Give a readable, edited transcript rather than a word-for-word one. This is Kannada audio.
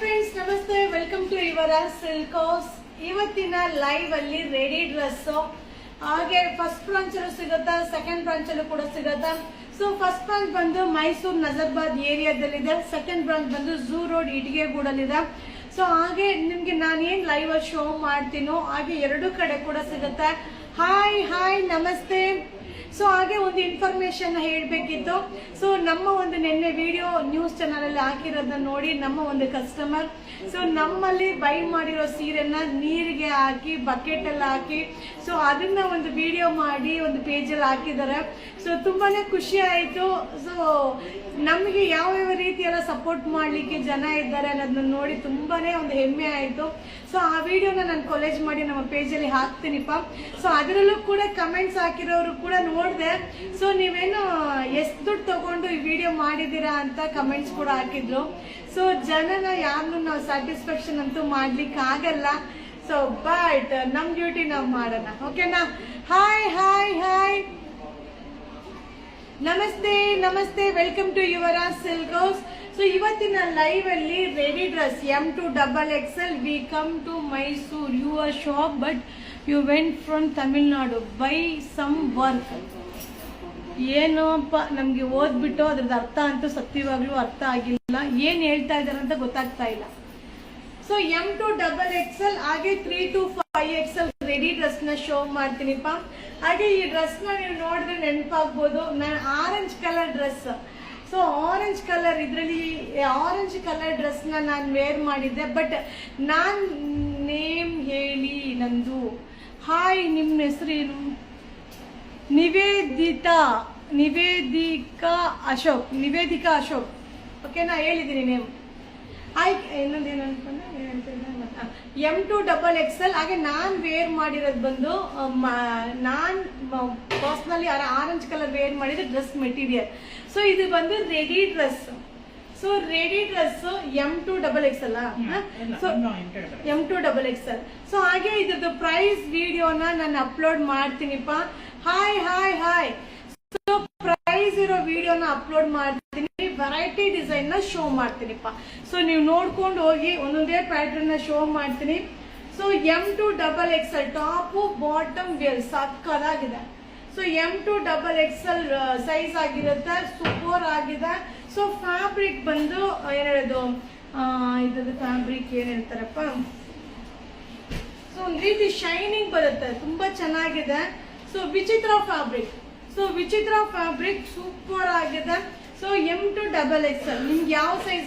ಫ್ರೆಂಡ್ಸ್ ನಮಸ್ತೆ, welcome to Yuvraj silk house. ಇವತ್ತಿನ ಲೈವ್ ಅಲ್ಲಿ ರೆಡಿ ಡ್ರೆಸ್ ಹಾಗೆ ಫಸ್ಟ್ ಬ್ರಾಂಚ್ ಅಲ್ಲೂ ಸಿಗುತ್ತಾ, ಸೆಕೆಂಡ್ ಬ್ರಾಂಚ್ ಅಲ್ಲೂ ಕೂಡ ಸಿಗುತ್ತಾ. ಸೊ ಫಸ್ಟ್ ಬ್ರಾಂಚ್ ಬಂದು ಮೈಸೂರು ನಜರ್ಬಾದ್ ಏರಿಯಾದಲ್ಲಿದೆ, ಸೆಕೆಂಡ್ ಬ್ರಾಂಚ್ ಬಂದು ಝೂ ರೋಡ್ ಇಟಿಗೆಗೂಡಲ್ಲಿದೆ. ಸೊ ಹಾಗೆ ನಿಮ್ಗೆ ನಾನೇನ್ ಲೈವ್ ಅಲ್ಲಿ ಶೋ ಮಾಡ್ತೀನೋ ಹಾಗೆ ಎರಡು ಕಡೆ ಕೂಡ ಸಿಗುತ್ತೆ. ಹಾಯ್ ನಮಸ್ತೆ. ಸೊ ಹಾಗೆ ಒಂದು ಇನ್ಫಾರ್ಮೇಶನ್ ಹೇಳಬೇಕಿತ್ತು. ಸೊ ನಮ್ಮ ಒಂದು ನಿನ್ನೆ ವಿಡಿಯೋ ನ್ಯೂಸ್ ಚಾನಲ್ ಅಲ್ಲಿ ಹಾಕಿರೋದನ್ನ ನೋಡಿ ನಮ್ಮ ಒಂದು ಕಸ್ಟಮರ್ ಸೊ ನಮ್ಮಲ್ಲಿ ಬೈ ಮಾಡಿರೋ ಸೀರೆನ ನೀರಿಗೆ ಹಾಕಿ ಬಕೆಟ್ ಅಲ್ಲಿ ಹಾಕಿ ಸೊ ಅದನ್ನ ಒಂದು ವಿಡಿಯೋ ಮಾಡಿ ಒಂದು ಪೇಜ್ ಅಲ್ಲಿ ಹಾಕಿದ್ದಾರೆ. ಸೊ ತುಂಬಾನೇ ಖುಷಿ ಆಯ್ತು. ಸೊ ನಮಗೆ ಯಾವ ರೀತಿಯೆಲ್ಲ ಸಪೋರ್ಟ್ ಮಾಡ್ಲಿಕ್ಕೆ ಜನ ಇದ್ದಾರೆ ಅನ್ನೋದನ್ನ ನೋಡಿ ತುಂಬಾನೇ ಒಂದು ಹೆಮ್ಮೆ ಆಯ್ತು. ಸೊ ಆ ವಿಡಿಯೋನ ನಾನು ಕೊಲೇಜ್ ಮಾಡಿ ನಮ್ಮ ಪೇಜ್ ಅಲ್ಲಿ ಹಾಕ್ತೀನಿಪ್ಪ. ಸೊ ಅದರಲ್ಲೂ ಕೂಡ ಕಮೆಂಟ್ಸ್ ಹಾಕಿರೋರು ಕೂಡ ನೋಡಿದೆ. ಸೊ ನೀವೇನು ಎಷ್ಟು ದುಡ್ಡು ತಗೊಂಡು ಈ ವಿಡಿಯೋ ಮಾಡಿದೀರಾ ಅಂತ ಕಮೆಂಟ್ಸ್ ಕೂಡ ಹಾಕಿದ್ರು. ಸೊ ಜನನ ಯಾರನ್ನು ನಾವು ಸ್ಯಾಟಿಸ್ಫ್ಯಾಕ್ಷನ್ ಅಂತೂ ಮಾಡ್ಲಿಕ್ಕೆ ಆಗಲ್ಲ. ಸೊ ಬಟ್ ನಮ್ ಡ್ಯೂಟಿ ನಾವು ಮಾಡೋಣ, ಓಕೆನಾ? ಹಾಯ್ ನಮಸ್ತೆ, welcome to Yuvraj silk house. So ಇವತ್ತಿನ ಲೈವ್ ಅಲ್ಲಿ ready dress M2XXL. We come to Mysore your shop but you went from Tamil Nadu by some work. ಏನೋಪ್ಪ ನಮ್ಗೆ ಓದ್ಬಿಟ್ಟು ಅದ್ರದ್ದು ಅರ್ಥ ಅಂತೂ ಸತ್ಯವಾಗ್ಲೂ ಅರ್ಥ ಆಗಿಲ್ಲ, ಏನ್ ಹೇಳ್ತಾ ಇದಾರೆ ಅಂತ ಗೊತ್ತಾಗ್ತಾ ಇಲ್ಲ. ಸೊ M2XXL ಹಾಗೆ 3 to 5XL ರೆಡಿ ಡ್ರೆಸ್ ನ ಶೋ ಮಾಡ್ತೀನಿಪ್ಪ. ಹಾಗೆ ಈ ಡ್ರೆಸ್ ನ ನೀವು ನೋಡಿದ್ರೆ ನೆನಪಾಗ್ಬೋದು, ನಾನು orange colour dress. So orange colour ಇದರಲ್ಲಿ ಆರೆಂಜ್ ಕಲರ್ ಡ್ರೆಸ್ ನ ನಾನು ವೇರ್ ಮಾಡಿದ್ದೆ. ಬಟ್ ನಾನ್ ನೇಮ್ ಹೇಳಿ ನಂದು. ಹಾಯ್, ನಿಮ್ಮ ಹೆಸರೇನು? ನಿವೇದಿಕಾ ಅಶೋಕ್. ಓಕೆ, ನಾ ಹೇಳಿದ್ದೀನಿ ನೇಮ್. ಇನ್ನೊಂದೇನು ಅನ್ಕೊಂಡೆ, M2XXL. ಹಾಗೆ ನಾನ್ ವೇರ್ ಮಾಡಿರೋದು ಬಂದು ನಾನ್ ಪರ್ಸನಲಿ ಆರೆಂಜ್ ಕಲರ್ ವೇರ್ ಮಾಡಿದ್ರೆ ಡ್ರೆಸ್ ಮೆಟೀರಿಯಲ್. ಸೊ ಇದು ಬಂದು ready dress. So ready dress M2XXL. So M2XXL. So ಹಾಗೆ ಇದ್ರದ್ದು ಪ್ರೈಸ್ ವಿಡಿಯೋನ ನಾನು ಅಪ್ಲೋಡ್ ಮಾಡ್ತೀನಿಪ್ಪ. ಹಾಯ್. ಸೊ ಪ್ರೈಸ್ ಇರೋ ವಿಡಿಯೋನ ಅಪ್ಲೋಡ್ ಮಾಡ್ತೀನಿ, ವೆರೈಟಿ ಡಿಸೈನ್ ನ ಶೋ ಮಾಡ್ತೀನಿಪ್ಪ. ಸೊ ನೀವು ನೋಡ್ಕೊಂಡು ಹೋಗಿ ಒಂದೊಂದೇ ಪ್ಯಾಟರ್ನ್ ನ ಶೋ ಮಾಡ್ತೀನಿ. So M2XXL top bottom wear ಸಕ್ಕದಾಗಿದೆ. ಸೊ M2XXL ಸೈಜ್ ಆಗಿರುತ್ತೆ, ಸೂಪರ್ ಆಗಿದೆ. ಸೊ ಫ್ಯಾಬ್ರಿಕ್ ಬಂದು ಏನ್ ಹೇಳೋದು, ಇದ್ರದ್ದು ಫ್ಯಾಬ್ರಿಕ್ ಏನ್ ಹೇಳ್ತಾರಪ್ಪ, ಸೊ ಒಂದ್ ರೀತಿ ಶೈನಿಂಗ್ ಬರುತ್ತೆ, ತುಂಬಾ ಚೆನ್ನಾಗಿದೆ. ಸೊ ವಿಚಿತ್ರ ಫ್ಯಾಬ್ರಿಕ್ ಸೂಪರ್ ಆಗಿದೆ. ಸೊ M2XXL ನಿಮ್ಗೆ ಯಾವ ಸೈಜ್